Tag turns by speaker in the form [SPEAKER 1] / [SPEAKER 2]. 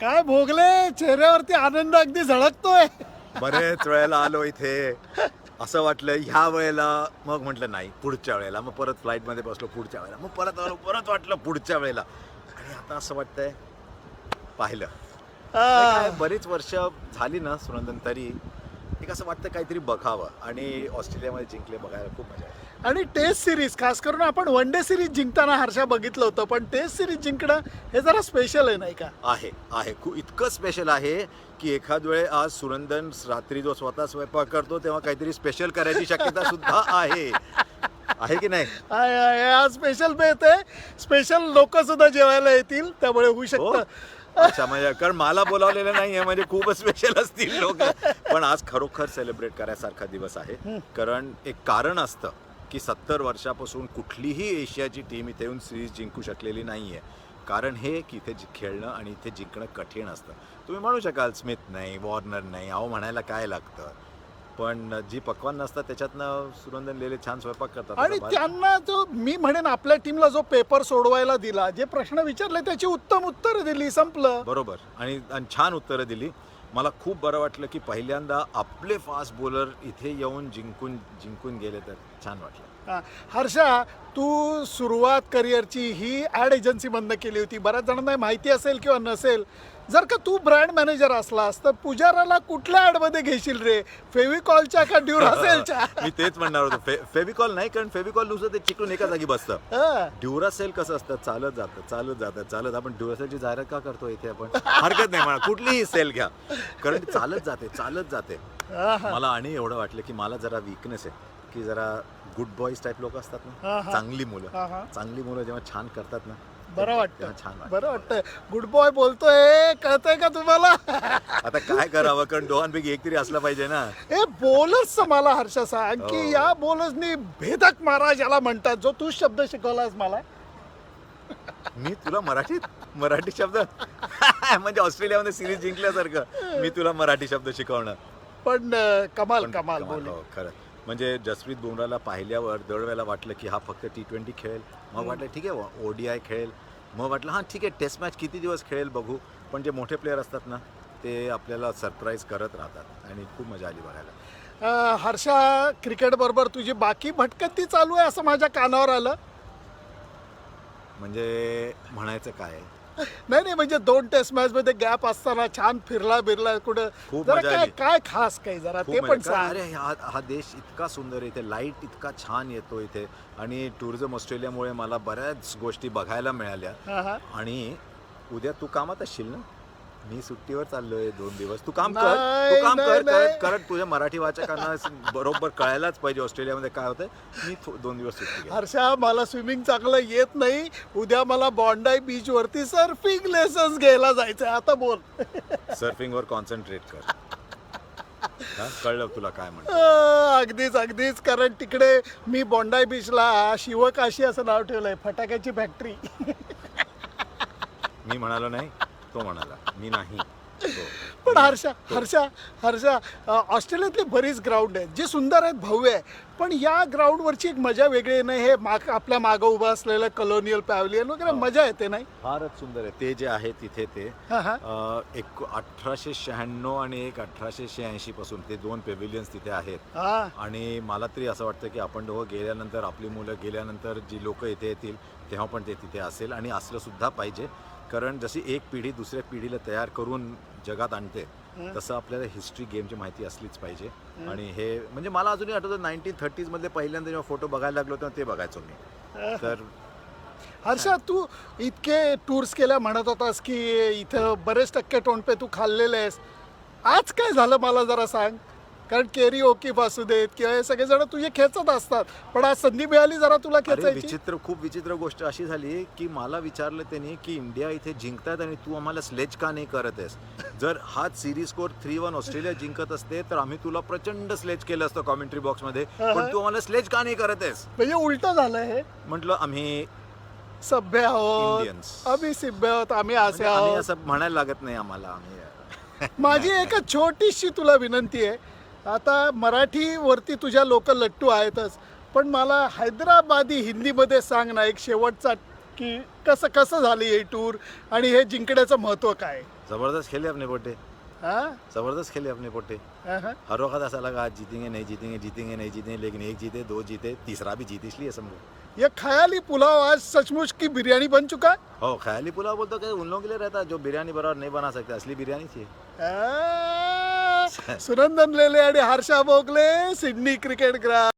[SPEAKER 1] काय भोगले, चेहऱ्यावरती आनंद अगदी झळकतोय.
[SPEAKER 2] बरेच वेळेला आलो इथे, असं वाटलं ह्या वेळेला, मग म्हटलं नाही पुढच्या वेळेला, मग परत फ्लाईटमध्ये बसलो पुढच्या वेळेला, मग परत आलो, परत वाटलं पुढच्या वेळेला, आणि आता असं वाटतंय पाहिलं. काय बरीच वर्ष झाली ना सुनंदन, तरी एक असं वाटतं काहीतरी बघावं, आणि ऑस्ट्रेलियामध्ये जिंकले बघायला खूप मजा आहे.
[SPEAKER 1] आणि टेस्ट सिरीज खास करून आपण वन डे सिरीज जिंकताना हर्षा बघितलं होतं, पण टेस्ट सिरीज जिंकणं हे जरा स्पेशल आहे नाही का?
[SPEAKER 2] आहे खूप इतकं स्पेशल आहे की एखाद वेळे आज सुनंदन रात्री जो स्वतः स्वयंपाक करतो तेव्हा काहीतरी स्पेशल करायची शक्यता सुद्धा आहे की नाही?
[SPEAKER 1] आहे आज स्पेशल बेत आहे, स्पेशल लोक सुद्धा जेवायला येतील, त्यामुळे होऊ
[SPEAKER 2] हो?
[SPEAKER 1] शकतं.
[SPEAKER 2] अच्छा, म्हणजे कारण मला बोलावलेलं नाहीये, म्हणजे खूपच स्पेशल असतील लोक. पण आज खरोखर सेलिब्रेट करायसारखा दिवस आहे, कारण एक कारण असतं की 70 वर्षापासून कुठलीही एशियाची टीम इथे येऊन सिरीज जिंकू शकलेली नाहीये. कारण हे की इथे खेळणं आणि इथे जिंकणं कठीण असतं. तुम्ही म्हणू शकाल स्मिथ नाही, वॉर्नर नाही, अहो म्हणायला काय लागतं, पण जी पक्वान नसतात त्याच्यातनं सुनंदन लेले छान स्वयंपाक करतात.
[SPEAKER 1] आणि त्यांना जो मी म्हणेन आपल्या टीमला जो पेपर सोडवायला दिला, जे प्रश्न विचारले त्याची उत्तम उत्तरं दिली, संपलं.
[SPEAKER 2] बरोबर, आणि छान उत्तरं दिली. मला खूप बरं वाटलं की पहिल्यांदा आपले फास्ट बॉलर इथे येऊन जिंकून गेले, तर छान वाटलं.
[SPEAKER 1] हर्षा, तू सुरुवात करिअरची ही ॲड एजन्सीमधनं केली होती. बऱ्याच जणांना माहिती असेल किंवा नसेल, जर का तू ब्रँड मॅनेजर असलास तर पुजाराला कुठल्या ॲडमध्ये घेशील रे? फेविकॉलच्या का ड्युरासेलच्या?
[SPEAKER 2] मी तेच म्हणणार होतो, फेविकॉल नाही, कारण फेविकॉल नुसतं ते चिकटून एका जागी बसतं. ड्युरासेल कसं असतं, चालत जातं. आपण ड्युरासेलची जाहिरात का करतो इथे? आपण हरकत नाही म्हणा, कुठलीही सेल घ्या, कारण ती चालत जाते. मला आणि एवढं वाटलं की मला जरा वीकनेस आहे की जरा गुड बॉईज टाईप लोक असतात ना, चांगली मुलं जेव्हा छान करतात ना,
[SPEAKER 1] बरं वाटतं,
[SPEAKER 2] छान
[SPEAKER 1] बरं वाटतं. गुड बॉय बोलतोय, कळतंय का तुम्हाला?
[SPEAKER 2] आता काय करावं, कारण दोघांपैकी एक तरी असला पाहिजे ना.
[SPEAKER 1] हे बॉलर्स मला हर्षा सांग की या बॉलर्सनी भेदक मारा ज्याला म्हणतात, जो तू शब्द शिकवलास मला.
[SPEAKER 2] मी तुला मराठी शब्द म्हणजे ऑस्ट्रेलियामध्ये सिरीज जिंकल्यासारखं मी तुला मराठी शब्द शिकवणं.
[SPEAKER 1] पण कमाल बोल.
[SPEAKER 2] हो, खरं. म्हणजे जसप्रीत बुमराला पाहिल्यावर दरवेळेला वाटलं की हा फक्त T20 खेळेल, मग वाटलं ठीक आहे ODI खेळेल, मग वाटलं हां ठीक आहे टेस्ट मॅच किती दिवस खेळेल बघू. पण जे मोठे प्लेयर असतात ना, ते आपल्याला सरप्राईज करत राहतात, आणि खूप मजा आली बघायला.
[SPEAKER 1] हर्षा, क्रिकेट बरोबर तुझी बाकी भटकंती चालू आहे असं माझ्या कानावर आलं.
[SPEAKER 2] म्हणजे म्हणायचं काय,
[SPEAKER 1] नाही म्हणजे 2 टेस्ट मॅच मध्ये गॅप असताना छान फिरला कुठं,
[SPEAKER 2] खूप
[SPEAKER 1] जरा
[SPEAKER 2] मजा आली.
[SPEAKER 1] काय खास काही जरा
[SPEAKER 2] खूप
[SPEAKER 1] ते
[SPEAKER 2] मजा.
[SPEAKER 1] पण
[SPEAKER 2] कारण
[SPEAKER 1] सांग.
[SPEAKER 2] अरे हा देश इतका सुंदर आहे, इथे लाईट इतका छान येतो इथे, आणि टुरिझम ऑस्ट्रेलियामुळे मला बऱ्याच गोष्टी बघायला मिळाल्या. आणि उद्या तू कामात असशील ना, मी सुट्टीवर चाललोय 2 दिवस. तू काम कर, कारण तुझ्या मराठी वाचकांना बरोबर कळायलाच पाहिजे ऑस्ट्रेलियामध्ये काय होतंय. मी 2 दिवस सुट्टी घेईन.
[SPEAKER 1] हर्षा, मला स्विमिंग चांगलं येत नाही. उद्या मला बॉन्डाई बीच वरती सर्फिंग लेसन्स घ्यायला जायचंय. आता बोल.
[SPEAKER 2] सर्फिंगवर कॉन्सन्ट्रेट कर. कळलं तुला काय म्हणतो?
[SPEAKER 1] अगदीच, कारण तिकडे मी बॉन्डाई बीचला शिवकाशी असं नाव ठेवलंय, फटाक्याची फॅक्टरी.
[SPEAKER 2] मी म्हणालो नाही, तो म्हणाला, मी नाही.
[SPEAKER 1] पण हर्षा, ऑस्ट्रेलियातली बरीच ग्राउंड आहेत जी सुंदर आहेत, भव्य आहे, पण या ग्राउंडवरची एक मजा वेगळी नाही. हे आपल्या मागं उभं असलेलं कॉलोनियल पॅव्हलियन वगैरे मजा येते नाही?
[SPEAKER 2] फारच सुंदर आहे ते जे आहे तिथे. ते एक 1896 आणि एक 1886 पासून ते 2 पेव्हिलियन्स तिथे आहेत. आणि मला तरी असं वाटतं की आपण दोघं गेल्यानंतर, आपली मुलं गेल्यानंतर जी लोक इथे येतील तेव्हा पण ते तिथे असेल, आणि असलं सुद्धा पाहिजे. कारण जशी एक पिढी दुसऱ्या पिढीला तयार करून जगात आणते, तसं आपल्याला हिस्ट्री गेमची माहिती असलीच पाहिजे. आणि हे म्हणजे मला अजूनही आठवतं 1930s मधले पहिल्यांदा जेव्हा फोटो बघायला लागलो तेव्हा ते बघायचो मी. तर
[SPEAKER 1] हर्षा, तू इतके टूर्स केल्या म्हणत होतास की इथं बरेच टक्के टोणपे तू खाल्लेले आहेस. आज काय झालं मला जरा सांग, कारण केरी ओकी असू देत किंवा हे सगळेजण तुझे खेचत असतात, पण आज संधी मिळाली जरा तुला खेचायची.
[SPEAKER 2] खूप विचित्र गोष्ट अशी झाली की मला विचारलं त्यांनी की इंडिया इथे जिंकतात आणि तू आम्हाला स्लेज का नाही करत आहेस? जर हाच सिरीज स्कोर 3-1 ऑस्ट्रेलिया जिंकत असते तर आम्ही तुला प्रचंड स्लेज केलं असतं कॉमेंट्री बॉक्समध्ये, पण तू आम्हाला स्लेज का नाही करत आहेस?
[SPEAKER 1] म्हणजे उलट झालं हे.
[SPEAKER 2] म्हटलं आम्ही
[SPEAKER 1] सभ्य आहोत,
[SPEAKER 2] इंडियन्स,
[SPEAKER 1] आम्ही सभ्य आहोत, आम्ही असे आहोत,
[SPEAKER 2] असं म्हणायला लागत नाही आम्हाला.
[SPEAKER 1] माझी एक छोटीशी तुला विनंती आहे. आता मराठीवरती तुझ्या लोक लट्टू आहेतच, पण मला हैदराबादी हिंदीमध्ये सांग ना एक शेवटचा की कसं कसं झाली ही टूर आणि हे जिंकण्याचं महत्व काय?
[SPEAKER 2] जबरदस्त खेले अपने पोटे,
[SPEAKER 1] हा
[SPEAKER 2] जबरदस्त खेले अपने पोटे.
[SPEAKER 1] हा, हा.
[SPEAKER 2] हर वक्त ऐसा लगा आज जीतेंगे नहीं जीतेंगे, जीतेंगे नहीं जीतेंगे, लेकिन एक जीते, दो जीते, तीसरा भी जीत, इसलिए समझो.
[SPEAKER 1] ये ख्याली पुलाव आज सचमुच की बिरयानी बन चुका है.
[SPEAKER 2] हो, ख्याली पुलाव बोलतो कि उन लोगों के लिए रहता है जो बिरयानी बराबर नहीं बना सकते, असली बिरयानी चाहिए.
[SPEAKER 1] सुनंदन लेले आणि Harsha Bhogle, Sydney cricket ground.